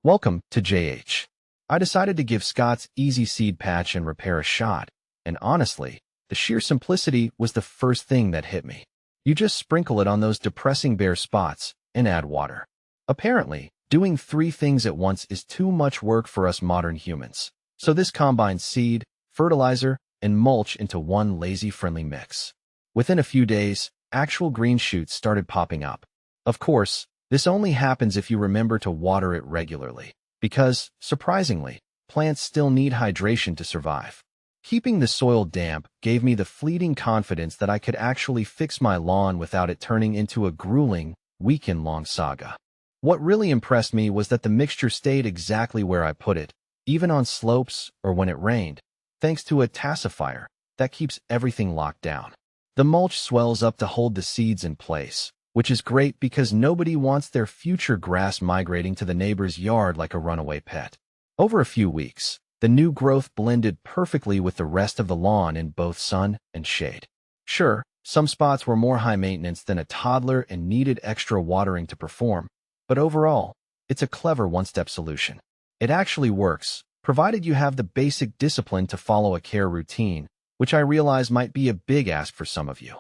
Welcome to JH. I decided to give Scott's Easy Seed Patch and Repair a shot, and honestly, the sheer simplicity was the first thing that hit me. You just sprinkle it on those depressing bare spots and add water. Apparently, doing three things at once is too much work for us modern humans. So this combines seed, fertilizer, and mulch into one lazy-friendly mix. Within a few days, actual green shoots started popping up. Of course, this only happens if you remember to water it regularly, because, surprisingly, plants still need hydration to survive. Keeping the soil damp gave me the fleeting confidence that I could actually fix my lawn without it turning into a grueling, weekend-long saga. What really impressed me was that the mixture stayed exactly where I put it, even on slopes or when it rained, thanks to a tassifier that keeps everything locked down. The mulch swells up to hold the seeds in place, which is great because nobody wants their future grass migrating to the neighbor's yard like a runaway pet. Over a few weeks, the new growth blended perfectly with the rest of the lawn in both sun and shade. Sure, some spots were more high maintenance than a toddler and needed extra watering to perform, but overall, it's a clever one-step solution. It actually works, provided you have the basic discipline to follow a care routine, which I realize might be a big ask for some of you.